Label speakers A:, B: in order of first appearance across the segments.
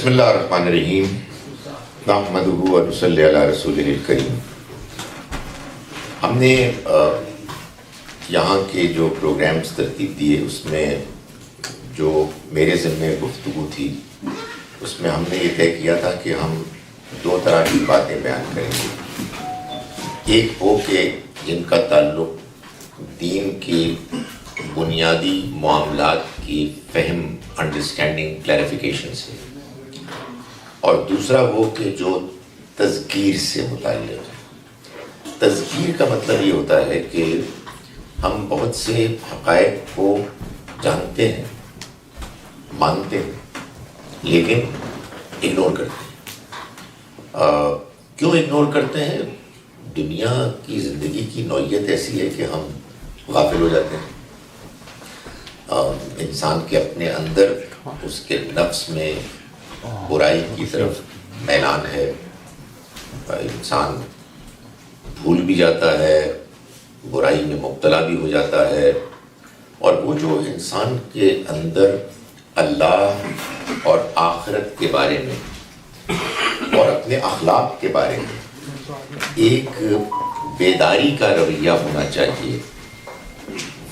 A: اللہ الرحمن الرحیم نحمدہ و نصلی علی رسولہ الکریم۔ ہم نے یہاں کے جو پروگرامز ترتیب دیے اس میں جو میرے ذمہ گفتگو تھی اس میں ہم نے یہ طے کیا تھا کہ ہم دو طرح کی باتیں بیان کریں گے۔ ایک وہ کہ جن کا تعلق دین کی بنیادی معاملات کی فہم، انڈرسٹینڈنگ، کلیریفیکیشن سے، اور دوسرا وہ کہ جو تذکیر سے متعلق ہے۔ تذکیر کا مطلب یہ ہوتا ہے کہ ہم بہت سے حقائق کو جانتے ہیں، مانتے ہیں، لیکن اگنور کرتے ہیں۔ کیوں اگنور کرتے ہیں؟ دنیا کی زندگی کی نوعیت ایسی ہے کہ ہم غافل ہو جاتے ہیں۔ انسان کے اپنے اندر اس کے نفس میں برائی کی طرف میلان ہے، انسان بھول بھی جاتا ہے، برائی میں مبتلا بھی ہو جاتا ہے، اور وہ جو انسان کے اندر اللہ اور آخرت کے بارے میں اور اپنے اخلاق کے بارے میں ایک بیداری کا رویہ ہونا چاہیے،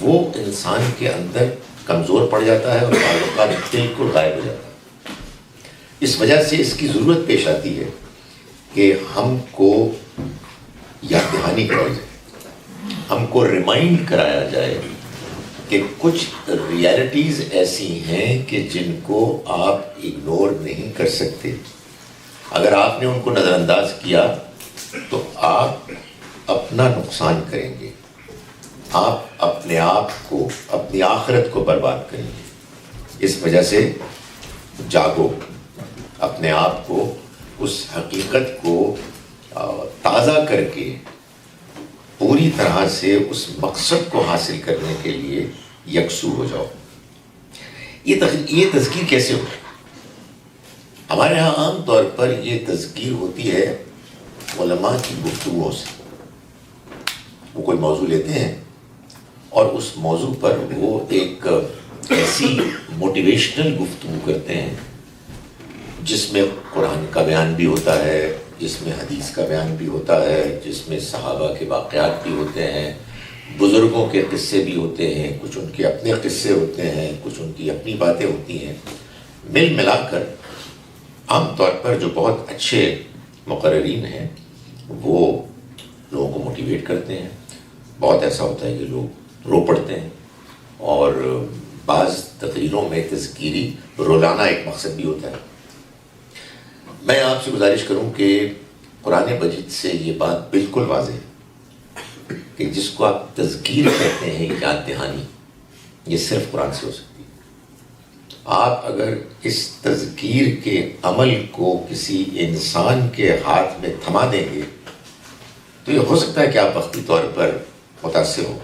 A: وہ انسان کے اندر کمزور پڑ جاتا ہے اور بعض اوقات بالکل غائب ہو جاتا ہے۔ اس وجہ سے اس کی ضرورت پیش آتی ہے کہ ہم کو یاد دہانی کرائی جائے، ہم کو ریمائنڈ کرایا جائے کہ کچھ ریالٹیز ایسی ہیں کہ جن کو آپ اگنور نہیں کر سکتے۔ اگر آپ نے ان کو نظر انداز کیا تو آپ اپنا نقصان کریں گے، آپ اپنے آپ کو، اپنی آخرت کو برباد کریں گے۔ اس وجہ سے جاگو، اپنے آپ کو، اس حقیقت کو تازہ کر کے پوری طرح سے اس مقصد کو حاصل کرنے کے لیے یکسو ہو جاؤ۔ یہ تذکیر کیسے ہو؟ ہمارے ہاں عام طور پر یہ تذکیر ہوتی ہے علماء کی گفتگوؤں سے۔ وہ کوئی موضوع لیتے ہیں اور اس موضوع پر وہ ایک ایسی موٹیویشنل گفتگو کرتے ہیں جس میں قرآن کا بیان بھی ہوتا ہے، جس میں حدیث کا بیان بھی ہوتا ہے، جس میں صحابہ کے واقعات بھی ہوتے ہیں، بزرگوں کے قصے بھی ہوتے ہیں، کچھ ان کے اپنے قصے ہوتے ہیں، کچھ ان کی اپنی باتیں ہوتی ہیں۔ مل ملا کر عام طور پر جو بہت اچھے مقررین ہیں وہ لوگوں کو موٹیویٹ کرتے ہیں۔ بہت ایسا ہوتا ہے کہ لوگ رو پڑتے ہیں، اور بعض تقریروں میں تذکیری رولانا ایک مقصد بھی ہوتا ہے۔ میں آپ سے گزارش کروں کہ قرآن مجید سے یہ بات بالکل واضح ہے کہ جس کو آپ تذکیر کہتے ہیں، یاد دہانی، یہ صرف قرآن سے ہو سکتی ہے۔ آپ اگر اس تذکیر کے عمل کو کسی انسان کے ہاتھ میں تھما دیں گے تو یہ ہو سکتا ہے کہ آپ وقتی طور پر متاثر ہو،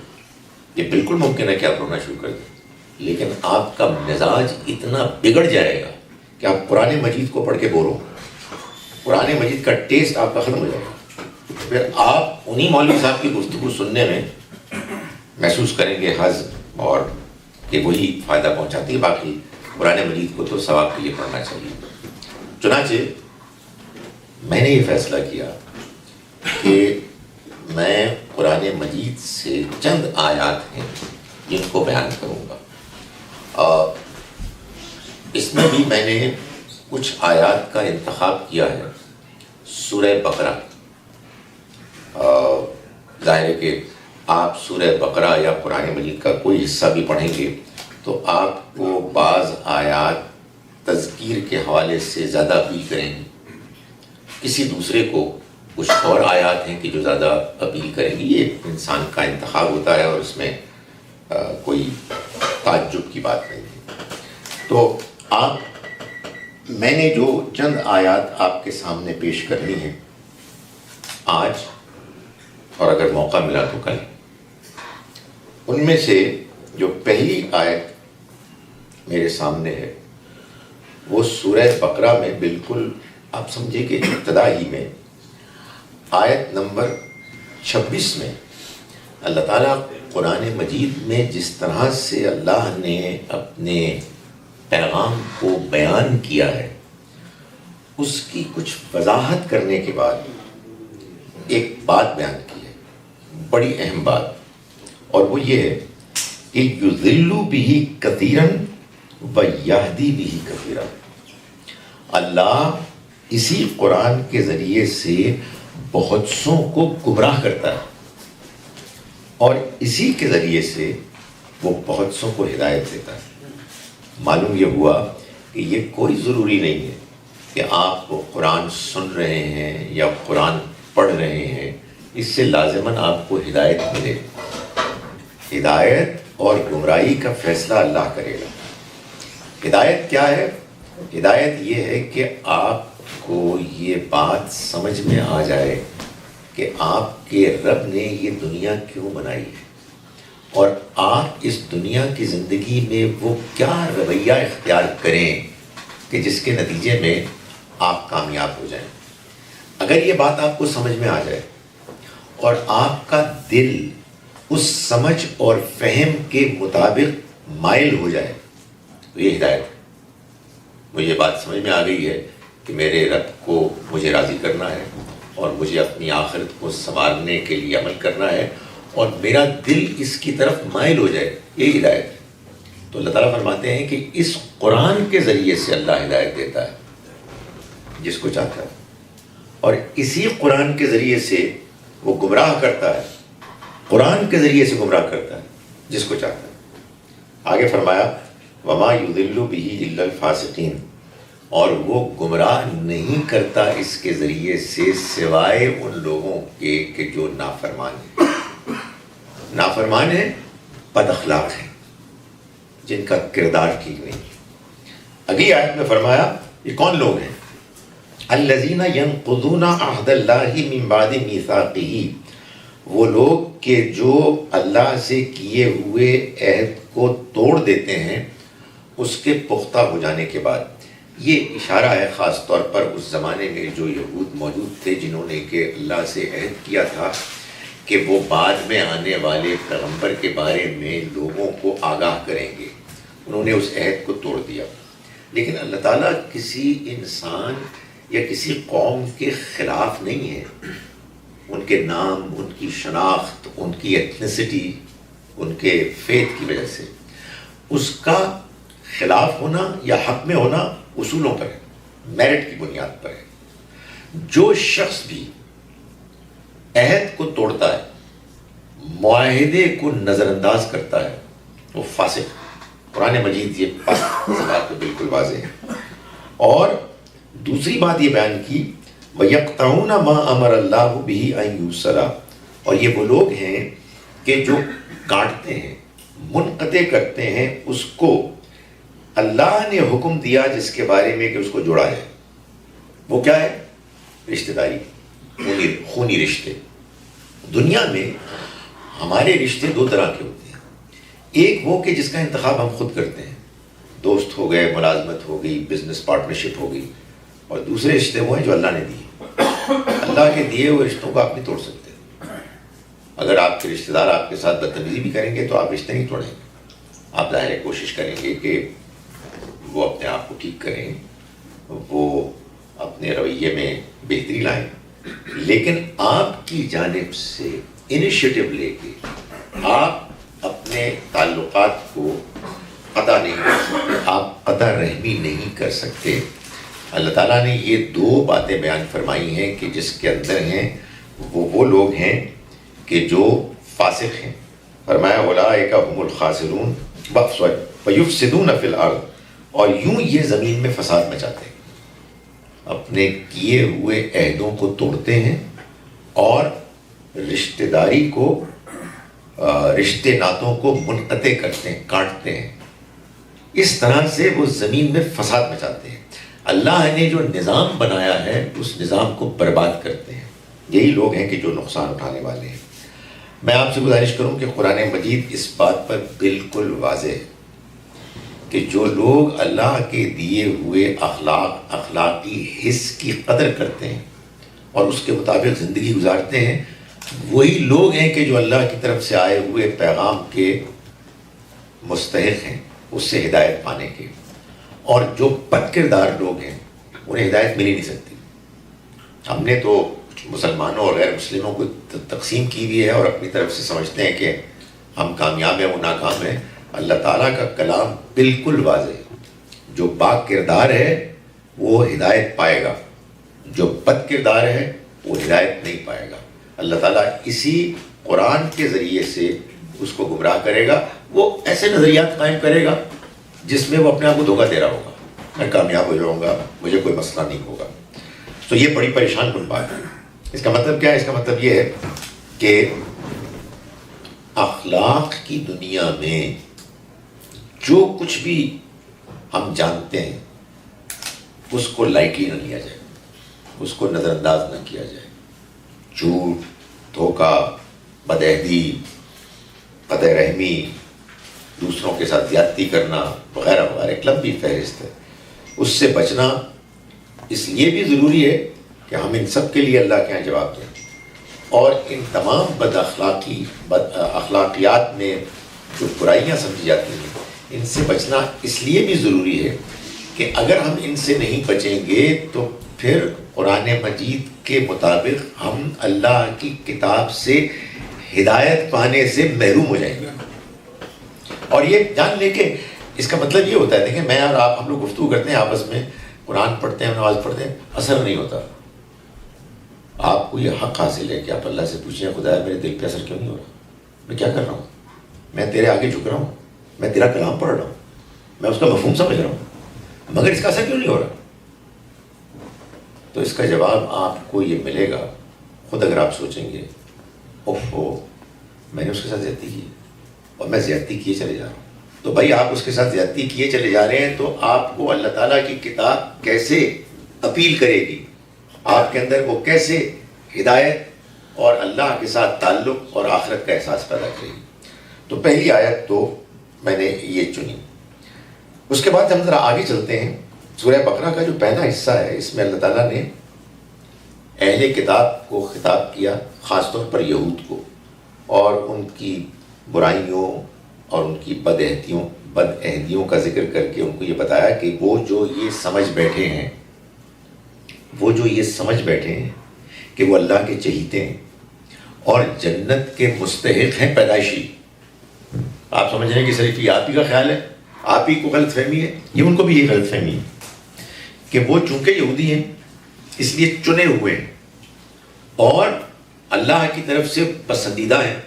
A: یہ بالکل ممکن ہے کہ آپ رونا شروع کر دیں، لیکن آپ کا مزاج اتنا بگڑ جائے گا کہ آپ قرآن مجید کو پڑھ کے بور ہو، قرآن مجید کا ٹیسٹ آپ کا ختم ہو جائے گا۔ پھر آپ انہی مولوی صاحب کی گفتگو سننے میں محسوس کریں گے حظ، اور کہ وہی فائدہ پہنچاتی ہے، باقی قرآن مجید کو تو ثواب کے لیے پڑھنا چاہیے۔ چنانچہ میں نے یہ فیصلہ کیا کہ میں قرآن مجید سے چند آیات ہیں جن کو بیان کروں گا۔ اس میں بھی میں نے کچھ آیات کا انتخاب کیا ہے۔ سورہ بقرہ، ظاہر ہے کہ آپ سورہ بقرہ یا قرآن مجید کا کوئی حصہ بھی پڑھیں گے تو آپ کو بعض آیات تذکیر کے حوالے سے زیادہ اپیل کریں گے، کسی دوسرے کو کچھ اور آیات ہیں کہ جو زیادہ اپیل کریں گی۔ یہ انسان کا انتخاب ہوتا ہے اور اس میں کوئی تعجب کی بات نہیں ہے۔ تو میں نے جو چند آیات آپ کے سامنے پیش کرنی ہیں آج، اور اگر موقع ملا تو کل، ان میں سے جو پہلی آیت میرے سامنے ہے وہ سورہ بقرہ میں بالکل آپ سمجھے کہ ابتدا ہی میں آیت نمبر 26 میں اللہ تعالیٰ قرآن مجید میں جس طرح سے اللہ نے اپنے پیغام کو بیان کیا ہے اس کی کچھ وضاحت کرنے کے بعد ایک بات بیان کی ہے، بڑی اہم بات، اور وہ یہ ہے کہ یضل بہ کثیرا ویہدی بہ کثیرا۔ اللہ اسی قرآن کے ذریعے سے بہت سوں کو گمراہ کرتا ہے، اور اسی کے ذریعے سے وہ بہت سوں کو ہدایت دیتا ہے۔ معلوم یہ ہوا کہ یہ کوئی ضروری نہیں ہے کہ آپ قرآن سن رہے ہیں یا قرآن پڑھ رہے ہیں اس سے لازماً آپ کو ہدایت ملے۔ ہدایت اور گمراہی کا فیصلہ اللہ کرے گا۔ ہدایت کیا ہے؟ ہدایت یہ ہے کہ آپ کو یہ بات سمجھ میں آ جائے کہ آپ کے رب نے یہ دنیا کیوں بنائی ہے، اور آپ اس دنیا کی زندگی میں وہ کیا رویہ اختیار کریں کہ جس کے نتیجے میں آپ کامیاب ہو جائیں۔ اگر یہ بات آپ کو سمجھ میں آ جائے اور آپ کا دل اس سمجھ اور فہم کے مطابق مائل ہو جائے تو یہ ہدایت ہے۔ مجھے یہ بات سمجھ میں آ گئی ہے کہ میرے رب کو مجھے راضی کرنا ہے اور مجھے اپنی آخرت کو سنوارنے کے لیے عمل کرنا ہے، اور میرا دل اس کی طرف مائل ہو جائے، یہ ہدایت ہے۔ تو اللہ تعالیٰ فرماتے ہیں کہ اس قرآن کے ذریعے سے اللہ ہدایت دیتا ہے جس کو چاہتا ہے، اور اسی قرآن کے ذریعے سے وہ گمراہ کرتا ہے، قرآن کے ذریعے سے گمراہ کرتا ہے جس کو چاہتا ہے۔ آگے فرمایا وما یضل بہ الا الفاسقین، اور وہ گمراہ نہیں کرتا اس کے ذریعے سے سوائے ان لوگوں کے کہ جو نافرمان ہیں۔ نافرمان ہیں، بد اخلاق ہیں، جن کا کردار ٹھیک نہیں۔ اگلی آیت میں فرمایا یہ کون لوگ ہیں؟ الذین ینقضون عہد اللہ من بعد میثاقہ، وہ لوگ کہ جو اللہ سے کیے ہوئے عہد کو توڑ دیتے ہیں اس کے پختہ ہو جانے کے بعد۔ یہ اشارہ ہے خاص طور پر اس زمانے میں جو یہود موجود تھے جنہوں نے کہ اللہ سے عہد کیا تھا کہ وہ بعد میں آنے والے پیغمبر کے بارے میں لوگوں کو آگاہ کریں گے۔ انہوں نے اس عہد کو توڑ دیا، لیکن اللہ تعالیٰ کسی انسان یا کسی قوم کے خلاف نہیں ہے۔ ان کے نام، ان کی شناخت، ان کی ایتھنسٹی، ان کے فیتھ کی وجہ سے اس کا خلاف ہونا یا حق میں ہونا اصولوں پر ہے، میرٹ کی بنیاد پر ہے۔ جو شخص بھی عہد کو توڑتا ہے، معاہدے کو نظر انداز کرتا ہے، وہ فاسق ہے۔ قرآن مجید یہ بات تو بالکل واضح ہے۔ اور دوسری بات یہ بیان کی وَيَقْطَعُونَ مَا أَمَرَ اللَّهُ بِهِ أَن يُوصَلَ، اور یہ وہ لوگ ہیں کہ جو کاٹتے ہیں، منقطع کرتے ہیں اس کو اللہ نے حکم دیا جس کے بارے میں کہ اس کو جوڑا ہے۔ وہ کیا ہے؟ رشتہ داری، خونی رشتے۔ دنیا میں ہمارے رشتے دو طرح کے ہوتے ہیں، ایک وہ کہ جس کا انتخاب ہم خود کرتے ہیں، دوست ہو گئے، ملازمت ہو گئی، بزنس پارٹنرشپ ہو گئی، اور دوسرے رشتے وہ ہیں جو اللہ نے دیے۔ اللہ کے دیے ہوئے رشتوں کو آپ نہیں توڑ سکتے۔ اگر آپ کے رشتہ دار آپ کے ساتھ بدتمیزی بھی کریں گے تو آپ رشتے نہیں توڑیں گے، آپ ظاہر کوشش کریں گے کہ وہ اپنے آپ کو ٹھیک کریں، وہ اپنے رویے میں بہتری لائیں، لیکن آپ کی جانب سے انیشیٹو لے کے آپ اپنے تعلقات کو قطع نہیں کر سکتے، آپ قطع رحمی نہیں کر سکتے۔ اللہ تعالیٰ نے یہ دو باتیں بیان فرمائی ہیں کہ جس کے اندر ہیں وہ لوگ ہیں کہ جو فاسق ہیں۔ فرمایا اولئک هم الخاسرون ویفسدون فی الارض، اور یوں یہ زمین میں فساد مچاتے ہیں، اپنے کیے ہوئے عہدوں کو توڑتے ہیں اور رشتہ داری کو، رشتے ناتوں کو منقطع کرتے ہیں، کاٹتے ہیں۔ اس طرح سے وہ زمین میں فساد مچاتے ہیں۔ اللہ نے جو نظام بنایا ہے اس نظام کو برباد کرتے ہیں۔ یہی لوگ ہیں کہ جو نقصان اٹھانے والے ہیں۔ میں آپ سے گزارش کروں کہ قرآن مجید اس بات پر بالکل واضح ہے کہ جو لوگ اللہ کے دیے ہوئے اخلاقی حص کی قدر کرتے ہیں اور اس کے مطابق زندگی گزارتے ہیں، وہی لوگ ہیں کہ جو اللہ کی طرف سے آئے ہوئے پیغام کے مستحق ہیں، اس سے ہدایت پانے کے۔ اور جو بد کردار لوگ ہیں انہیں ہدایت مل ہی نہیں سکتی. ہم نے تو مسلمانوں اور غیر مسلموں کو تقسیم کی ہوئی ہے اور اپنی طرف سے سمجھتے ہیں کہ ہم کامیاب ہیں وہ ناکام ہیں. اللہ تعالیٰ کا کلام بالکل واضح ہے. جو پاک کردار ہے وہ ہدایت پائے گا، جو بد کردار ہے وہ ہدایت نہیں پائے گا. اللہ تعالیٰ اسی قرآن کے ذریعے سے اس کو گمراہ کرے گا. وہ ایسے نظریات قائم کرے گا جس میں وہ اپنے آپ کو دھوکہ دے رہا ہوگا، میں کامیاب ہو جاؤں گا، مجھے کوئی مسئلہ نہیں ہوگا. تو یہ بڑی پریشان کن بات ہے. اس کا مطلب کیا ہے؟ اس کا مطلب یہ ہے کہ اخلاق کی دنیا میں جو کچھ بھی ہم جانتے ہیں اس کو لائٹلی نہ لیا جائے، اس کو نظر انداز نہ کیا جائے. جھوٹ، دھوکہ، بدعہدی، قطع رحمی، دوسروں کے ساتھ زیادتی کرنا وغیرہ وغیرہ ایک لمبی فہرست ہے. اس سے بچنا اس لیے بھی ضروری ہے کہ ہم ان سب کے لیے اللہ کے یہاں جواب دیں. اور ان تمام بد اخلاقیات میں جو برائیاں سمجھی جاتی ہیں ان سے بچنا اس لیے بھی ضروری ہے کہ اگر ہم ان سے نہیں بچیں گے تو پھر قرآن مجید کے مطابق ہم اللہ کی کتاب سے ہدایت پانے سے محروم ہو جائیں گے. اور یہ جان لے کہ اس کا مطلب یہ ہوتا ہے، دیکھیں میں اور آپ ہم لوگ گفتگو کرتے ہیں آپس میں، قرآن پڑھتے ہیں، نماز پڑھتے ہیں، اثر نہیں ہوتا. آپ کو یہ حق حاصل ہے کہ آپ اللہ سے پوچھیں خدا میرے دل پہ اثر کیوں نہیں ہو رہا، میں کیا کر رہا ہوں، میں تیرے آگے جھک رہا ہوں، میں تیرا کلام پڑھ رہا ہوں، میں اس کا مفہوم سمجھ رہا ہوں، مگر اس کا اثر کیوں نہیں ہو رہا. تو اس کا جواب آپ کو یہ ملے گا خود اگر آپ سوچیں گے اوہو میں نے اس کے ساتھ زیادتی کی اور میں زیادتی کیے چلے جا رہا ہوں. تو بھائی آپ اس کے ساتھ زیادتی کیے چلے جا رہے ہیں تو آپ کو اللہ تعالیٰ کی کتاب کیسے اپیل کرے گی، آپ کے اندر وہ کیسے ہدایت اور اللہ کے ساتھ تعلق اور آخرت کا احساس پیدا کرے گی. تو پہلی آیت تو میں نے یہ چنی. اس کے بعد ہم ذرا آگے چلتے ہیں. سورہ بقرہ کا جو پہلا حصہ ہے اس میں اللہ تعالیٰ نے اہل کتاب کو خطاب کیا، خاص طور پر یہود کو، اور ان کی برائیوں اور ان کی بدعہدیوں کا ذکر کر کے ان کو یہ بتایا کہ وہ جو یہ سمجھ بیٹھے ہیں کہ وہ اللہ کے چہیتے ہیں اور جنت کے مستحق ہیں پیدائشی. آپ سمجھ رہے ہیں کہ صرف یہ آپ ہی کا خیال ہے، آپ ہی کو غلط فہمی ہے، یہ ان کو بھی یہ غلط فہمی ہے کہ وہ چونکہ یہودی ہیں اس لیے چنے ہوئے ہیں اور اللہ کی طرف سے پسندیدہ ہیں،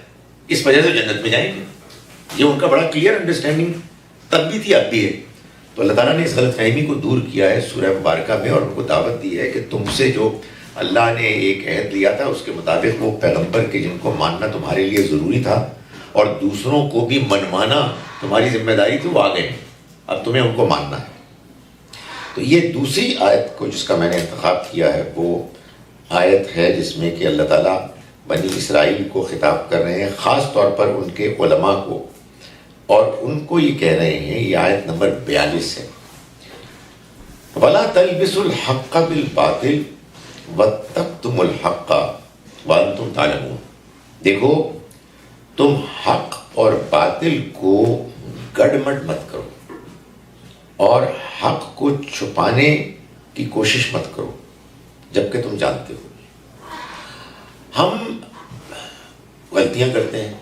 A: اس وجہ سے جنت میں جائیں گے. یہ ان کا بڑا کلیئر انڈرسٹینڈنگ تب بھی تھی، اب بھی ہے. تو اللہ تعالیٰ نے اس غلط فہمی کو دور کیا ہے سورہ مبارکہ میں اور ان کو دعوت دی ہے کہ تم سے جو اللہ نے ایک عہد لیا تھا اس کے مطابق وہ پیغمبر کے جن کو ماننا تمہارے لیے ضروری تھا اور دوسروں کو بھی منوانا تمہاری ذمہ داری تھی، وہ آ گئے ہیں، اب تمہیں ان کو ماننا ہے. تو یہ دوسری آیت کو جس کا میں نے انتخاب کیا ہے وہ آیت ہے جس میں کہ اللہ تعالیٰ بنی اسرائیل کو خطاب کر رہے ہیں، خاص طور پر ان کے علماء کو، اور ان کو یہ کہہ رہے ہیں. یہ آیت نمبر 42 ہے. وَلَا تَلْبِسُوا الْحَقَّ بِالْبَاطِلِ وَاتَّقْتُمُوا الْحَقَّ وَأَنْتُمْ تَعْلَمُونَ. دیکھو تم حق اور باطل کو گڑمٹ مت کرو اور حق کو چھپانے کی کوشش مت کرو جبکہ تم جانتے ہو. ہم غلطیاں کرتے ہیں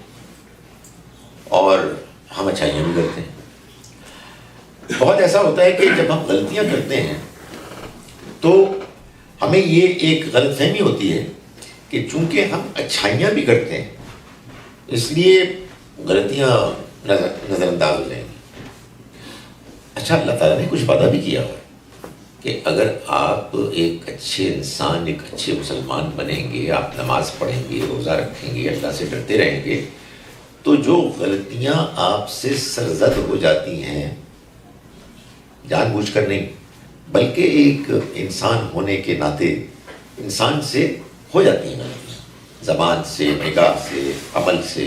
A: اور ہم اچھائیاں بھی کرتے ہیں. بہت ایسا ہوتا ہے کہ جب ہم غلطیاں کرتے ہیں تو ہمیں یہ ایک غلط فہمی ہوتی ہے کہ چونکہ ہم اچھائیاں بھی کرتے ہیں اس لیے غلطیاں نظر انداز ہو جائیں گی. اچھا اللہ تعالیٰ نے کچھ وعدہ بھی کیا ہے کہ اگر آپ ایک اچھے انسان، ایک اچھے مسلمان بنیں گے، آپ نماز پڑھیں گے، روزہ رکھیں گے، اللہ سے ڈرتے رہیں گے، تو جو غلطیاں آپ سے سرزد ہو جاتی ہیں جان بوجھ کر نہیں بلکہ ایک انسان ہونے کے ناطے انسان سے ہو جاتی ہیں غلطیاں، زبان سے، نگاہ سے، عمل سے،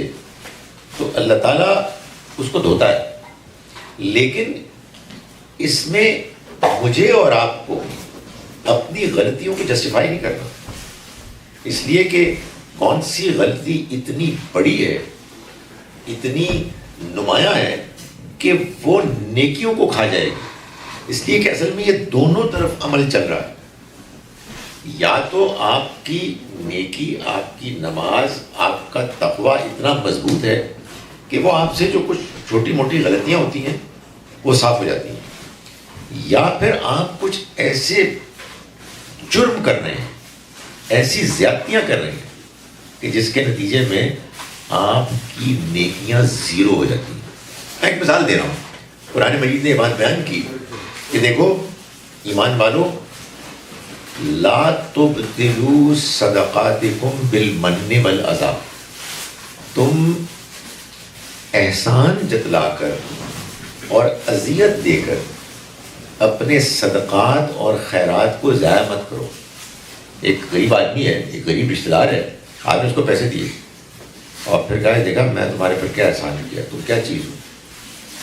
A: تو اللہ تعالیٰ اس کو دھوتا ہے. لیکن اس میں مجھے اور آپ کو اپنی غلطیوں کو جسٹیفائی نہیں کرنا، اس لیے کہ کون سی غلطی اتنی بڑی ہے، اتنی نمایاں ہے کہ وہ نیکیوں کو کھا جائے گی. اس لیے کہ اصل میں یہ دونوں طرف عمل چل رہا ہے. یا تو آپ کی نیکی، آپ کی نماز، آپ کا تقوی اتنا مضبوط ہے کہ وہ آپ سے جو کچھ چھوٹی موٹی غلطیاں ہوتی ہیں وہ صاف ہو جاتی ہیں، یا پھر آپ کچھ ایسے جرم کر رہے ہیں، ایسی زیادتیاں کر رہے ہیں کہ جس کے نتیجے میں آپ کی نیکیاں زیرو ہو جاتی ہیں. میں ایک مثال دے رہا ہوں. قرآن مجید نے یہ بات بیان کی کہ دیکھو ایمان والو، لا تبطلوا صدقاتکم بالمن والعذاب، تم احسان جتلا کر اور اذیت دے کر اپنے صدقات اور خیرات کو ضائع مت کرو. ایک غریب آدمی ہے، ایک غریب رشتہ دار ہے، آپ نے اس کو پیسے دیے اور پھر کہا دیکھا میں تمہارے پر کیا احسان کیا، تم کیا چیز ہو،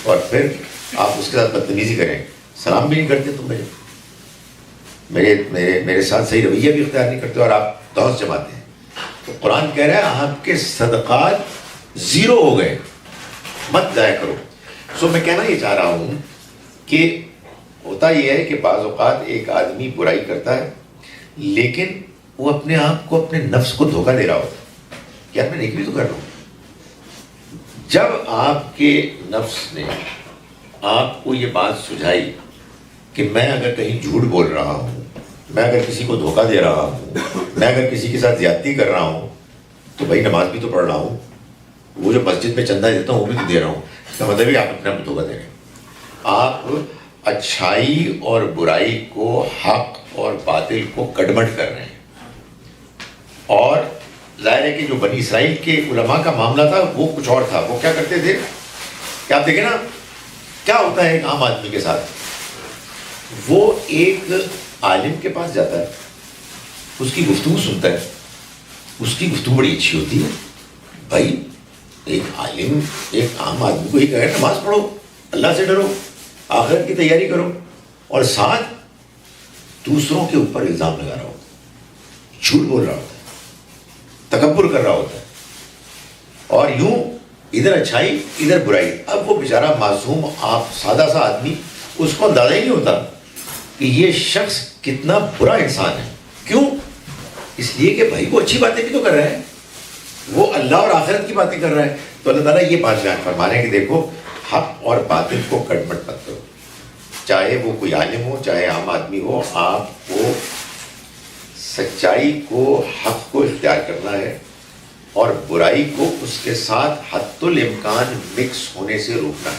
A: اور پھر آپ اس کے ساتھ بدتمیزی کریں، سلام بھی نہیں کرتے تم میرے ساتھ صحیح رویہ بھی اختیار نہیں کرتے اور آپ دوست جماتے ہیں. تو قرآن کہہ رہا ہے آپ کے صدقات زیرو ہو گئے، مت ضائع کرو. سو میں کہنا یہ چاہ رہا ہوں کہ ہوتا یہ ہے کہ بعض اوقات ایک آدمی برائی کرتا ہے لیکن وہ اپنے آپ کو، اپنے نفس کو دھوکہ دے رہا ہوتا ہے کہ یار میں نیکی بھی تو کر رہا ہوں. جب آپ کے نفس نے آپ کو یہ بات سجھائی کہ میں اگر کہیں جھوٹ بول رہا ہوں، میں اگر کسی کو دھوکہ دے رہا ہوں، میں اگر کسی کے ساتھ زیادتی کر رہا ہوں، تو بھائی نماز بھی تو پڑھ رہا ہوں، وہ جو مسجد میں چندہ دیتا ہوں وہ بھی تو دے رہا ہوں. اس کا مطلب ہے آپ اپنے آپ کو دھوکہ دے رہے ہیں. آپ اچھائی اور برائی کو، حق اور باطل کو کڈمٹ کر رہے ہیں. اور ظاہر ہے کہ جو بنی اسرائیل کے علماء کا معاملہ تھا وہ کچھ اور تھا. وہ کیا کرتے تھے کہ آپ دیکھیں نا کیا ہوتا ہے ایک عام آدمی کے ساتھ. وہ ایک عالم کے پاس جاتا ہے، اس کی گفتگو سنتا ہے، اس کی گفتگو بڑی اچھی ہوتی ہے. بھائی ایک عالم ایک عام آدمی کو یہ کہے نماز پڑھو، اللہ سے ڈرو، آخرت کی تیاری کرو، اور ساتھ دوسروں کے اوپر الزام لگا رہا ہوتا ہے، جھوٹ بول رہا ہوتا ہے، تکبر کر رہا ہوتا ہے، اور یوں ادھر اچھائی ادھر برائی. اب وہ بیچارہ معصوم آپ سادہ سا آدمی، اس کو اندازہ ہی نہیں ہوتا کہ یہ شخص کتنا برا انسان ہے. کیوں؟ اس لیے کہ بھائی وہ اچھی باتیں بھی تو کر رہے ہیں، وہ اللہ اور آخرت کی باتیں کر رہا ہے. تو اللہ تعالیٰ یہ بات بیان فرما رہے ہیں کہ دیکھو حق اور باطل کو کڈمٹ مت کرو، چاہے وہ کوئی عالم ہو چاہے عام آدمی ہو. آپ کو سچائی کو، حق کو اختیار کرنا ہے اور برائی کو اس کے ساتھ حد الامکان مکس ہونے سے روکنا ہے.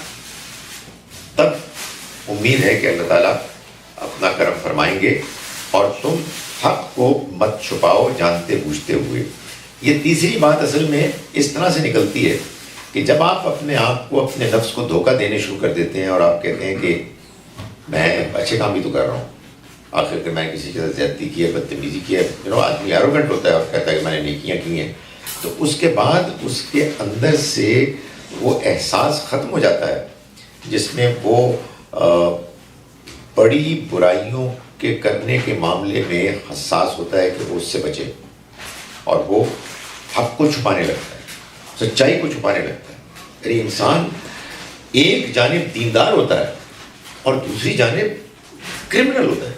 A: تب امید ہے کہ اللہ تعالیٰ اپنا کرم فرمائیں گے اور تم حق کو مت چھپاؤ جانتے بوجھتے ہوئے. یہ تیسری بات اصل میں اس طرح سے نکلتی ہے کہ جب آپ اپنے آپ کو، اپنے نفس کو دھوکہ دینے شروع کر دیتے ہیں اور آپ کہتے ہیں کہ میں اچھے کام بھی تو کر رہا ہوں، آخر کہ میں کسی کے ساتھ زیادتی کی ہے، بدتمیزی کی ہے، آدمی ایروگنٹ ہوتا ہے اور کہتا ہے کہ میں نے نیکیاں کی ہیں، تو اس کے بعد اس کے اندر سے وہ احساس ختم ہو جاتا ہے جس میں وہ بڑی برائیوں کے کرنے کے معاملے میں حساس ہوتا ہے کہ وہ اس سے بچے، اور وہ حق کو چھپانے لگتا ہے، سچائی کو چھپانے لگتا ہے. یعنی انسان ایک جانب دیندار ہوتا ہے اور دوسری جانب کرمنل ہوتا ہے،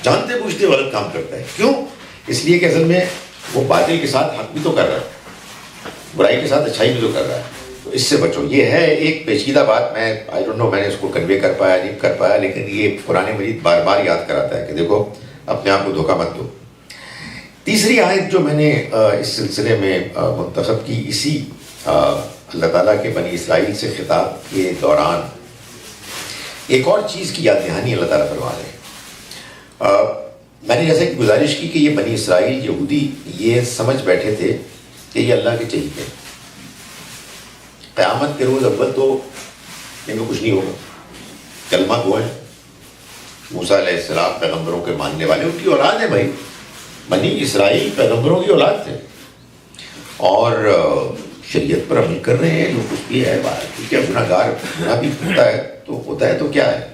A: جانتے بوجھتے غلط کام کرتا ہے. کیوں؟ اس لیے کہ اصل میں وہ باطل کے ساتھ حق بھی تو کر رہا ہے، برائی کے ساتھ اچھائی بھی تو کر رہا ہے. تو اس سے بچو. یہ ہے ایک پیچیدہ بات، میں آئی ڈونٹ نو میں نے اس کو کنوے کر پایا نہیں کر پایا، لیکن یہ قرآن مجید بار بار یاد کراتا ہے کہ دیکھو اپنے آپ کو دھوکہ مت دو. تیسری آیت جو میں نے اس سلسلے میں منتخب کی، اسی اللہ تعالیٰ کے بنی اسرائیل سے خطاب کے دوران ایک اور چیز کی یاد دہانی اللہ تعالیٰ فرما رہے ہیں. میں نے جیسے کہ گزارش کی کہ یہ بنی اسرائیل یہودی یہ سمجھ بیٹھے تھے کہ یہ اللہ کے چہیتے ہیں، قیامت کے روز اول تو ان کو کچھ نہیں ہوگا، کلمہ گو ہیں، موسیٰ علیہ السلام پیغمبروں کے ماننے والے، ان کی اولاد ہے. بھائی بنی اسرائیل پیغمبروں کی اولاد تھے اور شریعت پر عمل کر رہے ہیں جو کچھ بھی ہے. کیونکہ گناہ گار گناہ بھی ہوتا ہے تو کیا ہے،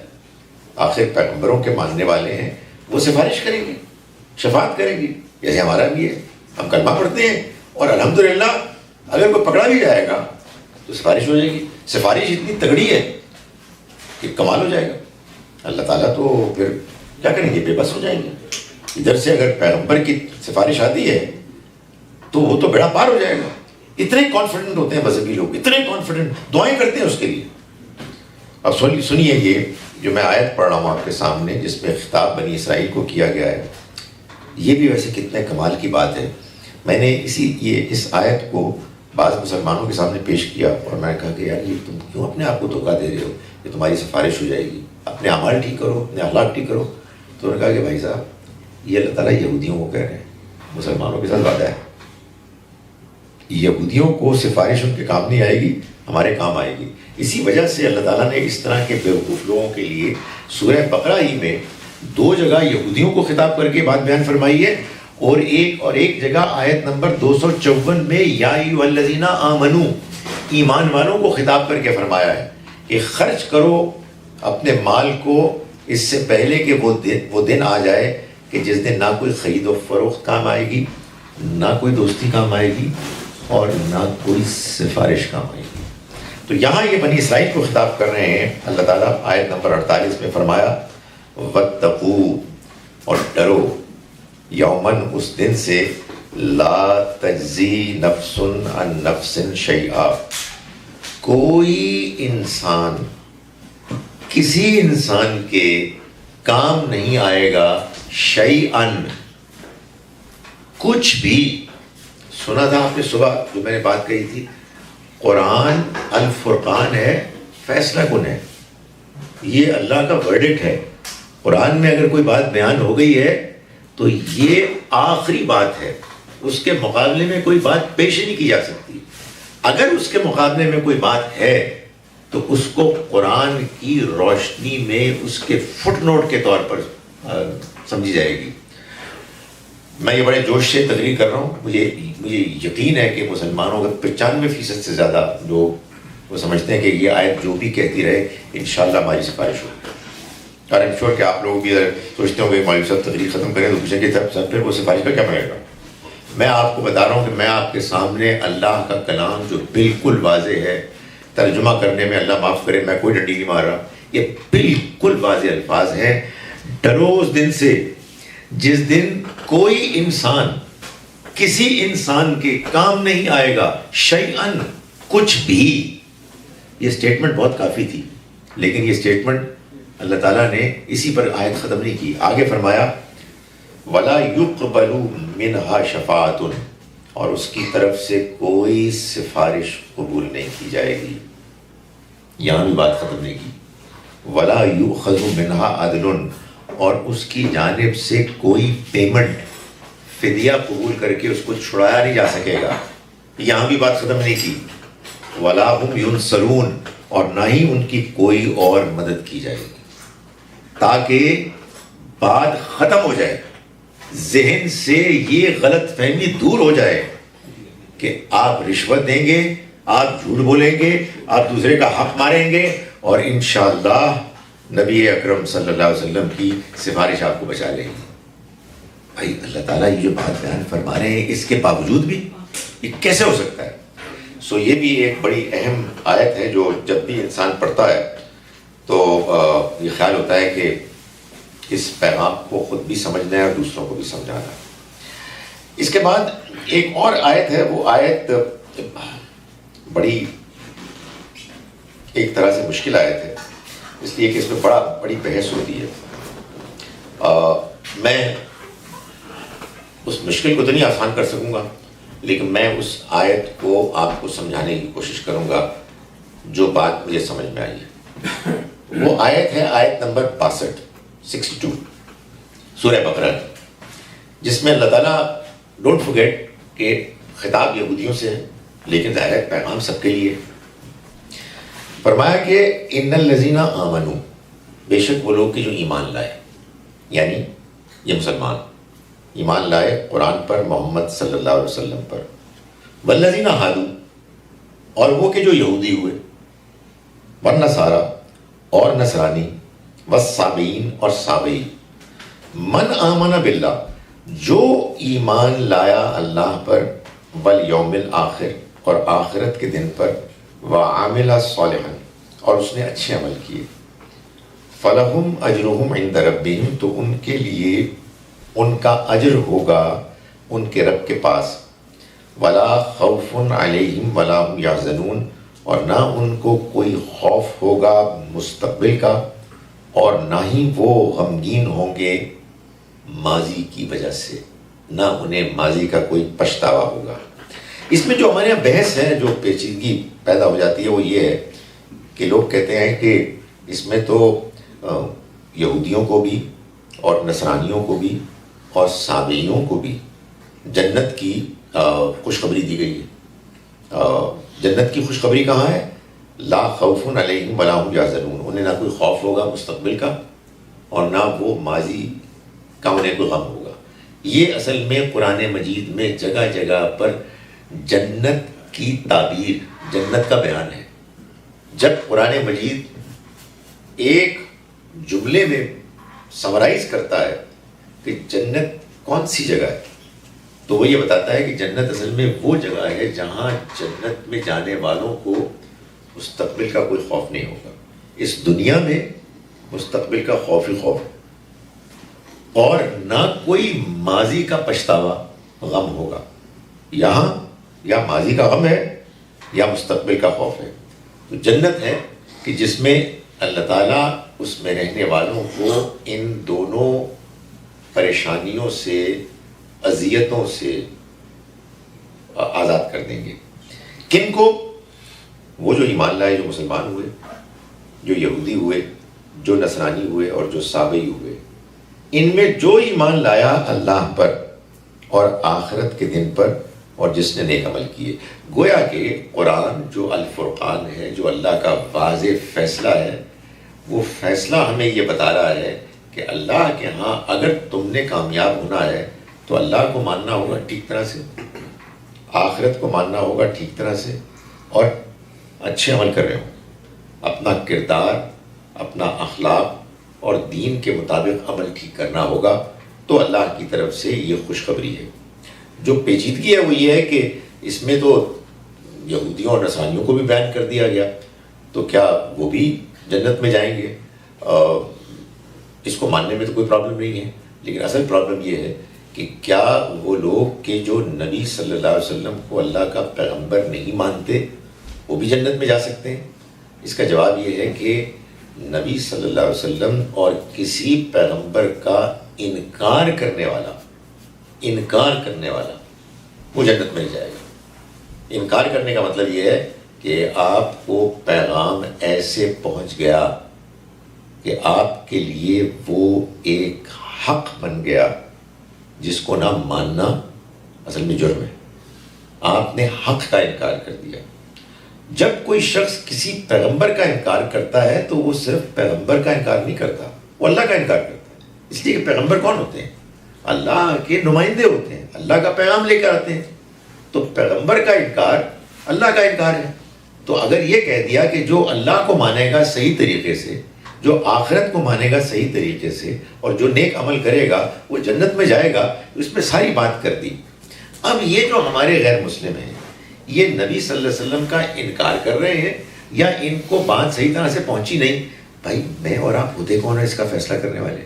A: آخر پیغمبروں کے ماننے والے ہیں، وہ سفارش کریں گے، شفاعت کریں گے، جیسے ہمارا بھی ہے. ہم کلمہ پڑھتے ہیں اور الحمدللہ اگر کوئی پکڑا بھی جائے گا تو سفارش ہو جائے گی. سفارش اتنی تگڑی ہے کہ کمال ہو جائے گا. اللہ تعالیٰ تو پھر کیا کریں گے؟ بے بس ہو جائیں گے. ادھر سے اگر پیغمبر کی سفارش آتی ہے تو وہ تو بیڑا پار ہو جائے گا. اتنے کانفیڈنٹ ہوتے ہیں مذہبی لوگ، اتنے کانفیڈنٹ، دعائیں کرتے ہیں اس کے لیے. اب سنیے یہ جو میں آیت پڑھ رہا ہوں آپ کے سامنے، جس میں خطاب بنی اسرائیل کو کیا گیا ہے، یہ بھی ویسے کتنے کمال کی بات ہے. میں نے اس آیت کو بعض مسلمانوں کے سامنے پیش کیا اور میں نے کہا کہ یار یہ تم کیوں اپنے آپ کو دھوکہ دے رہے ہو، یہ تمہاری سفارش ہو جائے گی، اپنے اعمال ٹھیک کرو، اپنے اخلاق ٹھیک کرو. تو انہوں نے کہا کہ بھائی صاحب یہ اللہ تعالیٰ یہودیوں کو کہہ رہے ہیں، مسلمانوں کے ساتھ وعدہ ہے. یہودیوں کو سفارش ان کے کام نہیں آئے گی، ہمارے کام آئے گی. اسی وجہ سے اللہ تعالیٰ نے اس طرح کے بیوقوف لوگوں کے لیے سورہ بقرہ ہی میں 2 جگہ یہودیوں کو خطاب کر کے بات بیان فرمائی ہے، اور ایک جگہ آیت نمبر 254 میں یا ایھا الذین آمنو، ایمان والوں کو خطاب کر کے فرمایا ہے کہ خرچ کرو اپنے مال کو اس سے پہلے کہ وہ دن آ جائے کہ جس دن نہ کوئی خرید و فروخت کام آئے گی، نہ کوئی دوستی کام آئے گی، اور نہ کوئی سفارش کام آئے گی. تو یہاں یہ بنی اسرائیل کو خطاب کر رہے ہیں اللہ تعالیٰ. آیت نمبر 48 میں فرمایا وَاتَّقُوا، اور ڈرو، یومن، اس دن سے، لا تجزی نفس عن نفس شیئا، کوئی انسان کسی انسان کے کام نہیں آئے گا، شیئن، کچھ بھی. سنا تھا آپ نے صبح جو میں نے بات کہی تھی، قرآن الفرقان ہے، فیصلہ کن ہے، یہ اللہ کا ورڈکٹ ہے. قرآن میں اگر کوئی بات بیان ہو گئی ہے تو یہ آخری بات ہے، اس کے مقابلے میں کوئی بات پیش نہیں کی جا سکتی. اگر اس کے مقابلے میں کوئی بات ہے تو اس کو قرآن کی روشنی میں اس کے فٹ نوٹ کے طور پر سمجھی جائے گی. میں یہ بڑے جوش سے تقریر کر رہا ہوں، مجھے یقین ہے کہ مسلمانوں کا 95% سے زیادہ لوگ وہ سمجھتے ہیں کہ یہ آیت جو بھی کہتی رہے انشاءاللہ ہماری سفارش ہوگی. اور ایم شور کہ آپ لوگ بھی سوچتے ہوں کہ مولوی صاحب تقریر ختم کریں تو پوچھیں کہ سر پھر وہ سفارش کا کیا بنے گا. میں آپ کو بتا رہا ہوں کہ میں آپ کے سامنے اللہ کا کلام جو بالکل واضح ہے، ترجمہ کرنے میں اللہ معاف کرے میں کوئی ڈنڈی نہیں مار رہا، یہ بالکل واضح الفاظ ہیں. ڈرو اس دن سے جس دن کوئی انسان کسی انسان کے کام نہیں آئے گا، شیئن، کچھ بھی. یہ سٹیٹمنٹ بہت کافی تھی، لیکن یہ سٹیٹمنٹ اللہ تعالیٰ نے اسی پر آیت ختم نہیں کی. آگے فرمایا وَلَا يُقْبَلُ مِنْهَا شَفَاعَةٌ، اور اس کی طرف سے کوئی سفارش قبول نہیں کی جائے گی. یہاں بھی بات ختم نہیں کی. وَلَا يُؤْخَذُ مِنْهَا عَدْلٌ، اور اس کی جانب سے کوئی پیمنٹ، فدیہ قبول کر کے اس کو چھڑایا نہیں جا سکے گا. یہاں بھی بات ختم نہیں کی. وَلَا هُمْ يُنصَرُونَ، اور نہ ہی ان کی کوئی اور مدد کی جائے گی، تاکہ بات ختم ہو جائے، ذہن سے یہ غلط فہمی دور ہو جائے کہ آپ رشوت دیں گے، آپ جھوٹ بولیں گے، آپ دوسرے کا حق ماریں گے، اور انشاءاللہ نبی اکرم صلی اللہ علیہ وسلم کی سفارش آپ کو بچا لے گی. بھائی اللہ تعالیٰ یہ جو بات بیان فرما رہے ہیں، اس کے باوجود بھی یہ کیسے ہو سکتا ہے؟ سو یہ بھی ایک بڑی اہم آیت ہے جو جب بھی انسان پڑھتا ہے تو یہ خیال ہوتا ہے کہ اس پیغام کو خود بھی سمجھنا ہے اور دوسروں کو بھی سمجھانا ہے. اس کے بعد ایک اور آیت ہے، وہ آیت بڑی ایک طرح سے مشکل آیت ہے، اس لیے کہ اس میں بڑی بحث ہوتی ہے. میں اس مشکل کو تو نہیں آسان کر سکوں گا، لیکن میں اس آیت کو آپ کو سمجھانے کی کوشش کروں گا جو بات مجھے سمجھ میں آئی ہے. وہ آیت ہے آیت نمبر 62 سورہ بقرہ، جس میں اللہ تعالیٰ، ڈونٹ فرگیٹ کہ خطاب یہودیوں سے ہے لیکن ظاہر ہے پیغام سب کے لیے. فرمایا کہ ان الذین آمنوا، بے شک وہ لوگ کہ جو ایمان لائے، یعنی یہ مسلمان ایمان لائے قرآن پر، محمد صلی اللہ علیہ وسلم پر. والذین ہادوا، اور وہ کہ جو یہودی ہوئے، والنصارى، اور نصرانی، والصابئین، اور صابئی. من آمن باللہ، جو ایمان لایا اللہ پر، والیوم الآخر، اور آخرت کے دن پر، وعامل صالحا، اور اس نے اچھے عمل کیے. فلہم اجرہم عند ربہم، تو ان کے لیے ان کا اجر ہوگا ان کے رب کے پاس، ولا خوف علیہم ولا هم یحزنون، اور نہ ان کو کوئی خوف ہوگا مستقبل کا، اور نہ ہی وہ غمگین ہوں گے ماضی کی وجہ سے، نہ انہیں ماضی کا کوئی پچھتاوا ہوگا۔ اس میں جو ہمارے یہاں بحث ہے، جو پیچیدگی پیدا ہو جاتی ہے، وہ یہ ہے کہ لوگ کہتے ہیں کہ اس میں تو یہودیوں کو بھی اور نصرانیوں کو بھی اور سابئیوں کو بھی جنت کی خوشخبری دی گئی ہے۔ جنت کی خوشخبری کہاں ہے؟ لا خوف علیہم ولا هم یحزنون، انہیں نہ کوئی خوف ہوگا مستقبل کا اور نہ وہ ماضی کا انہیں کوئی غم ہوگا۔ یہ اصل میں قرآن مجید میں جگہ جگہ پر جنت کی تعبیر، جنت کا بیان ہے۔ جب قرآن مجید ایک جملے میں سمرائز کرتا ہے کہ جنت کون سی جگہ ہے، تو وہ یہ بتاتا ہے کہ جنت اصل میں وہ جگہ ہے جہاں جنت میں جانے والوں کو مستقبل کا کوئی خوف نہیں ہوگا۔ اس دنیا میں مستقبل کا خوف ہی خوف، اور نہ کوئی ماضی کا پچھتاوا غم ہوگا۔ یہاں یا ماضی کا غم ہے یا مستقبل کا خوف ہے۔ تو جنت ہے کہ جس میں اللہ تعالیٰ اس میں رہنے والوں کو ان دونوں پریشانیوں سے، اذیتوں سے آزاد کر دیں گے۔ کن کو؟ وہ جو ایمان لائے، جو مسلمان ہوئے، جو یہودی ہوئے، جو نصرانی ہوئے اور جو سابئی ہوئے۔ ان میں جو ایمان لایا اللہ پر اور آخرت کے دن پر، اور جس نے نیک عمل کیے۔ گویا کہ قرآن جو الفرقان ہے، جو اللہ کا واضح فیصلہ ہے، وہ فیصلہ ہمیں یہ بتا رہا ہے کہ اللہ کے ہاں اگر تم نے کامیاب ہونا ہے تو اللہ کو ماننا ہوگا ٹھیک طرح سے، آخرت کو ماننا ہوگا ٹھیک طرح سے، اور اچھے عمل کر رہے ہوں، اپنا کردار، اپنا اخلاق اور دین کے مطابق عمل ٹھیک کرنا ہوگا، تو اللہ کی طرف سے یہ خوشخبری ہے۔ جو پیچیدگی ہے وہ یہ ہے کہ اس میں تو یہودیوں اور نصرانیوں کو بھی بیان کر دیا گیا، تو کیا وہ بھی جنت میں جائیں گے؟ اس کو ماننے میں تو کوئی پرابلم نہیں ہے، لیکن اصل پرابلم یہ ہے کہ کیا وہ لوگ کہ جو نبی صلی اللہ علیہ وسلم کو اللہ کا پیغمبر نہیں مانتے، وہ بھی جنت میں جا سکتے ہیں؟ اس کا جواب یہ ہے کہ نبی صلی اللہ علیہ وسلم اور کسی پیغمبر کا انکار کرنے والا وہ جنت میں جائے گا۔ انکار کرنے کا مطلب یہ ہے کہ آپ کو پیغام ایسے پہنچ گیا کہ آپ کے لیے وہ ایک حق بن گیا جس کو نہ ماننا اصل میں جرم ہے۔ آپ نے حق کا انکار کر دیا۔ جب کوئی شخص کسی پیغمبر کا انکار کرتا ہے تو وہ صرف پیغمبر کا انکار نہیں کرتا، وہ اللہ کا انکار کرتا ہے۔ اس لیے کہ پیغمبر کون ہوتے ہیں؟ اللہ کے نمائندے ہوتے ہیں، اللہ کا پیغام لے کر آتے ہیں۔ تو پیغمبر کا انکار اللہ کا انکار ہے۔ تو اگر یہ کہہ دیا کہ جو اللہ کو مانے گا صحیح طریقے سے، جو آخرت کو مانے گا صحیح طریقے سے، اور جو نیک عمل کرے گا وہ جنت میں جائے گا، تو اس میں ساری بات کر دی۔ اب یہ جو ہمارے غیر مسلم ہیں، یہ نبی صلی اللہ علیہ وسلم کا انکار کر رہے ہیں یا ان کو بات صحیح طرح سے پہنچی نہیں؟ بھائی میں اور آپ ہوتے کون ہیں اس کا فیصلہ کرنے والے؟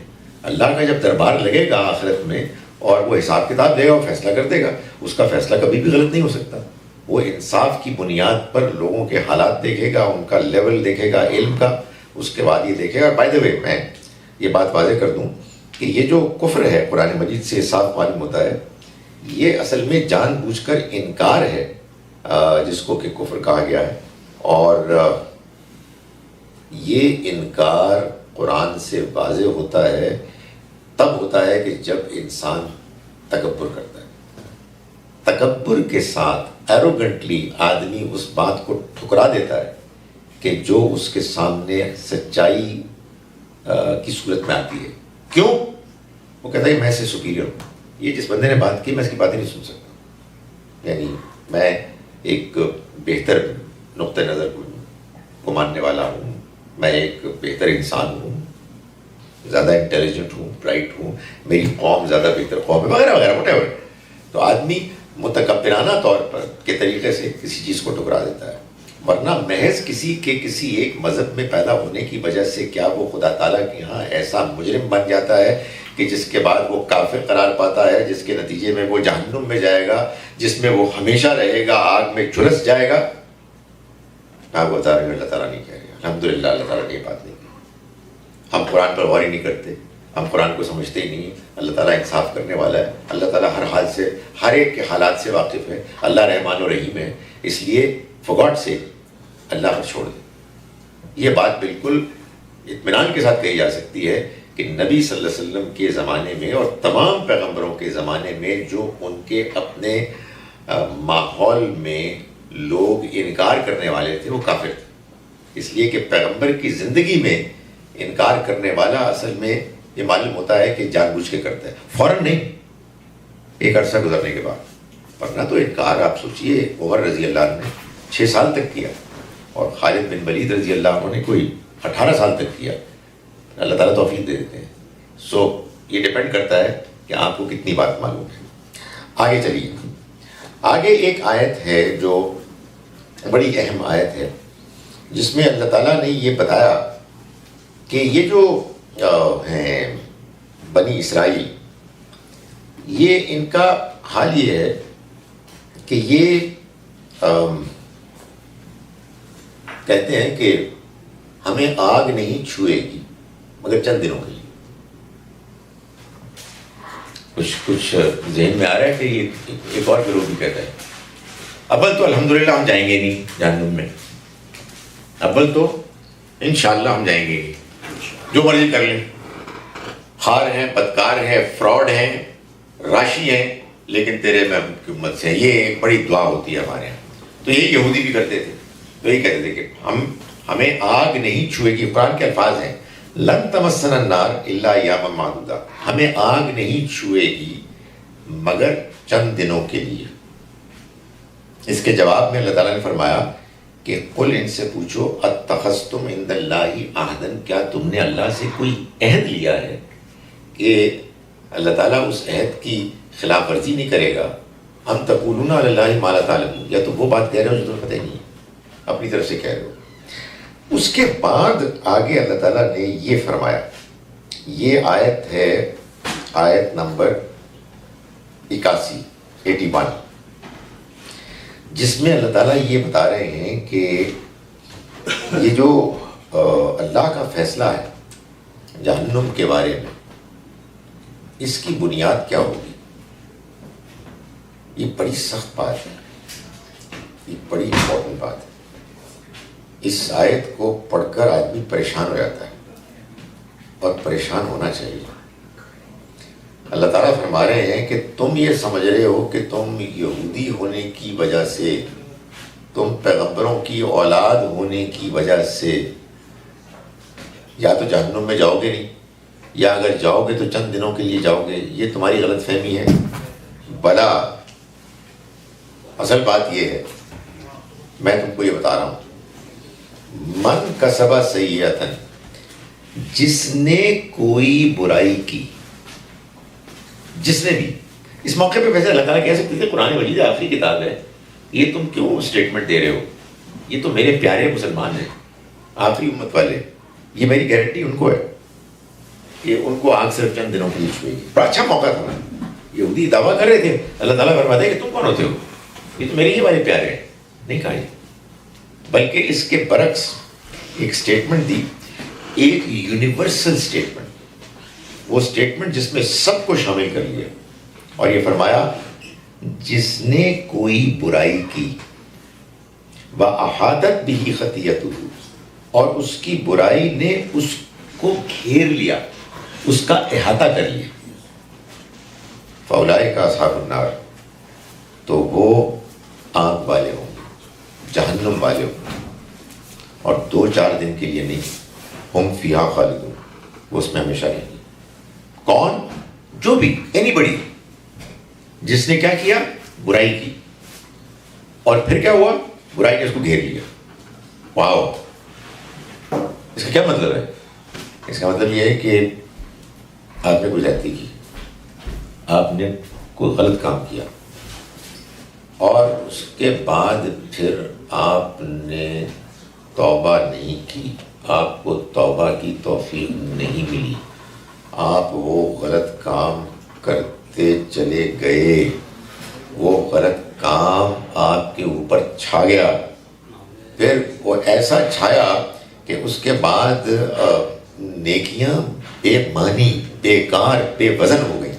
A: اللہ کا جب دربار لگے گا آخرت میں اور وہ حساب کتاب دے گا اور فیصلہ کر دے گا، اس کا فیصلہ کبھی بھی غلط نہیں ہو سکتا۔ وہ انصاف کی بنیاد پر لوگوں کے حالات دیکھے گا، ان کا لیول دیکھے گا علم کا، اس کے بعد یہ دیکھے گا۔ بائی دا وے میں یہ بات واضح کر دوں کہ یہ جو کفر ہے قرآن مجید سے صاف معلوم ہوتا ہے، یہ اصل میں جان بوجھ کر انکار ہے، جس کو کہ کفر کہا گیا ہے۔ اور یہ انکار قرآن سے واضح ہوتا ہے، تب ہوتا ہے کہ جب انسان تکبر کرتا ہے۔ تکبر کے ساتھ ایروگنٹلی آدمی اس بات کو ٹھکرا دیتا ہے کہ جو اس کے سامنے سچائی کی صورت میں آتی ہے۔ کیوں؟ وہ کہتا ہے کہ میں سے سپیریئر ہوں، یہ جس بندے نے بات کی میں اس کی باتیں نہیں سن سکتا، یعنی میں ایک بہتر نقطۂ نظر کو ماننے والا ہوں، میں ایک بہتر انسان ہوں، زیادہ انٹیلیجنٹ ہوں، برائٹ ہوں، میری قوم زیادہ بہتر قوم ہے، وغیرہ وغیرہ وٹ ایور۔ تو آدمی متکبرانہ طور پر کے طریقے سے کسی چیز کو ٹکرا دیتا ہے۔ ورنہ محض کسی ایک مذہب میں پیدا ہونے کی وجہ سے کیا وہ خدا تعالیٰ کے ہاں ایسا مجرم بن جاتا ہے کہ جس کے بعد وہ کافر قرار پاتا ہے، جس کے نتیجے میں وہ جہنم میں جائے گا، جس میں وہ ہمیشہ رہے گا، آگ میں جھلس جائے گا؟ آپ بتا رہے ہیں اللہ تعالیٰ نہیں کہہ رہے. الحمدللہ اللہ تعالیٰ نے یہ بات نہیں کی. ہم قرآن پر غور ہی نہیں کرتے، ہم قرآن کو سمجھتے ہی نہیں. اللہ تعالیٰ انصاف کرنے والا ہے، اللہ تعالیٰ ہر حال سے، ہر ایک کے حالات سے واقف ہے. اللہ رحمان و رحیم ہے، اس لیے فار گاڈ سے اللہ پر چھوڑ دیں. یہ بات بالکل اطمینان کے ساتھ کہی جا سکتی ہے کہ نبی صلی اللہ علیہ وسلم کے زمانے میں اور تمام پیغمبروں کے زمانے میں جو ان کے اپنے ماحول میں لوگ انکار کرنے والے تھے وہ کافر تھے. اس لیے کہ پیغمبر کی زندگی میں انکار کرنے والا اصل میں یہ معلوم ہوتا ہے کہ جان بوجھ کے کرتا ہے، فوراً نہیں، ایک عرصہ گزرنے کے بعد. ورنہ تو انکار آپ سوچئے عمر رضی اللہ عنہ نے 6 سال تک کیا، اور خالد بن ولید رضی اللہ عنہ نے کوئی 18 سال تک کیا. اللہ تعالیٰ توفیق دے دیتے ہیں. سو یہ ڈیپینڈ کرتا ہے کہ آپ کو کتنی بات معلوم ہے. آگے چلیے. آگے ایک آیت ہے جو بڑی اہم آیت ہے، جس میں اللہ تعالیٰ نے یہ بتایا کہ یہ جو ہیں بنی اسرائیل، یہ ان کا حال یہ ہے کہ یہ کہتے ہیں کہ ہمیں آگ نہیں چھوئے گی مگر چند دنوں کے لیے. کچھ ذہن میں آ رہا ہے کہ یہ ایک اور گروہ بھی کہتا ہے اول تو الحمدللہ ہم جائیں گے نہیں جہنم میں، اول تو انشاءاللہ ہم جائیں گے نہیں، جو مرضی کر لیں، خار ہیں، بدکار ہیں، فراڈ ہیں، راشی ہیں، لیکن تیرے محبوب کی امت سے. یہ ایک بڑی دعا ہوتی ہے ہمارے یہاں. تو یہ یہودی بھی کرتے تھے، تو یہ کہتے تھے کہ ہمیں آگ نہیں چھوئے گی. قرآن کے الفاظ ہیں لن تمسنا النار الا ایاما معدودہ، ہمیں آگ نہیں چھوئے گی مگر چند دنوں کے لیے. اس کے جواب میں اللہ تعالیٰ نے فرمایا کہ قل، ان سے پوچھو، اتخذتم عند اللہ عہدا، کیا تم نے اللہ سے کوئی عہد لیا ہے کہ اللہ تعالیٰ اس عہد کی خلاف ورزی نہیں کرے گا؟ ہم تقولون علی اللہ ما لا تعلمون، یا تو وہ بات کہہ رہے ہو جو تمہیں پتہ ہی نہیں ہے، اپنی طرف سے کہہ رہے ہو. اس کے بعد آگے اللہ تعالیٰ نے یہ فرمایا، یہ آیت ہے آیت نمبر 81، جس میں اللہ تعالیٰ یہ بتا رہے ہیں کہ یہ جو اللہ کا فیصلہ ہے جہنم کے بارے میں، اس کی بنیاد کیا ہوگی. یہ بڑی سخت بات ہے، یہ بڑی امپورٹنٹ بات ہے. اس آیت کو پڑھ کر آدمی پریشان ہو جاتا ہے، اور پریشان ہونا چاہیے. اللہ تعالیٰ فرما رہے ہیں کہ تم یہ سمجھ رہے ہو کہ تم یہودی ہونے کی وجہ سے، تم پیغمبروں کی اولاد ہونے کی وجہ سے یا تو جہنم میں جاؤ گے نہیں، یا اگر جاؤ گے تو چند دنوں کے لیے جاؤ گے. یہ تمہاری غلط فہمی ہے. بلا اصل بات یہ ہے، میں تم کو یہ بتا رہا ہوں، من کسب سیئۃ، جس نے کوئی برائی کی، جس نے بھی. اس موقع پہ ویسے اللہ تعالیٰ کہہ سکتے تھے قرآن مجید آخری کتاب ہے، یہ تم کیوں اسٹیٹمنٹ دے رہے ہو، یہ تو میرے پیارے مسلمان ہیں، آخری امت والے، یہ میری گارنٹی ان کو ہے کہ ان کو آگ صرف چند دنوں کے لیے چھوئے گی. بڑا اچھا موقع تھا نا. یہودی دعویٰ کر رہے تھے، اللہ تعالیٰ فرماتا ہے کہ تم کون ہوتے ہو، یہ تو میرے ہی والے پیارے ہیں. نہیں کہا، بلکہ اس کے برعکس ایک اسٹیٹمنٹ دی، ایک یونیورسل اسٹیٹمنٹ، وہ اسٹیٹمنٹ جس میں سب کو شامل کر لیا، اور یہ فرمایا جس نے کوئی برائی کی، وَأَحَاطَتْ بِهِ خَطِيئَتُهُ، اور اس کی برائی نے اس کو گھیر لیا، اس کا احاطہ کر لیا. فَأُولَٰئِكَ أَصْحَابُ النَّارِ، تو وہ آگ والے ہوں گے، جہنم والے ہوں گے، اور 2-4 دن کے لیے نہیں، ہم فیہا خالدون، وہ اس میں ہمیشہ رہیں گے. کون؟ جو بھی، اینی بڑی، جس نے کیا کیا، برائی کی، اور پھر کیا ہوا، برائی نے اس کو گھیر لیا. واو، اس کا کیا مطلب ہے؟ اس کا مطلب یہ ہے کہ آپ نے کوئی زیادتی کی، آپ نے کوئی غلط کام کیا، اور اس کے بعد پھر آپ نے توبہ نہیں کی، آپ کو توبہ کی توفیق نہیں ملی، آپ وہ غلط کام کرتے چلے گئے، وہ غلط کام آپ کے اوپر چھا گیا، پھر وہ ایسا چھایا کہ اس کے بعد نیکیاں بے معنی، بیکار، بے وزن ہو گئی۔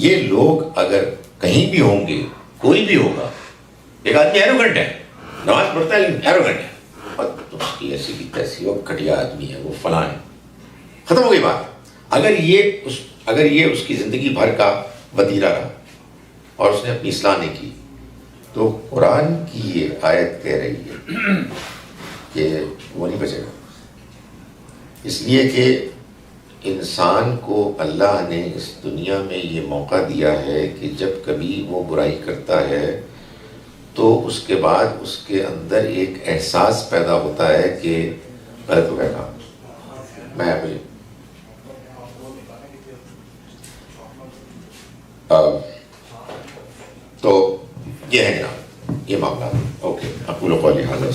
A: یہ لوگ اگر کہیں بھی ہوں گے، کوئی بھی ہوگا، ایک آدمی ایروگنٹ ہے، نماز پڑھتا ہے لیکن ایروگنٹ ہے، اور اس کی ایسی کی تیسی، وہ گھٹیا آدمی ہے، وہ فلاں ہے، ختم ہو گئی بات۔ اگر یہ اس کی زندگی بھر کا وتیرہ رہا اور اس نے اپنی اصلاح نہیں کی، تو قرآن کی یہ آیت کہہ رہی ہے کہ وہ نہیں بچے گا، اس لیے کہ انسان کو اللہ نے اس دنیا میں یہ موقع دیا ہے کہ جب کبھی وہ برائی کرتا ہے تو اس کے بعد اس کے اندر ایک احساس پیدا ہوتا ہے کہ غلط ہو گیا کام، میں تو یہ ہے جناب، یہ معاملہ۔ اوکے، اقول قولی ھذا۔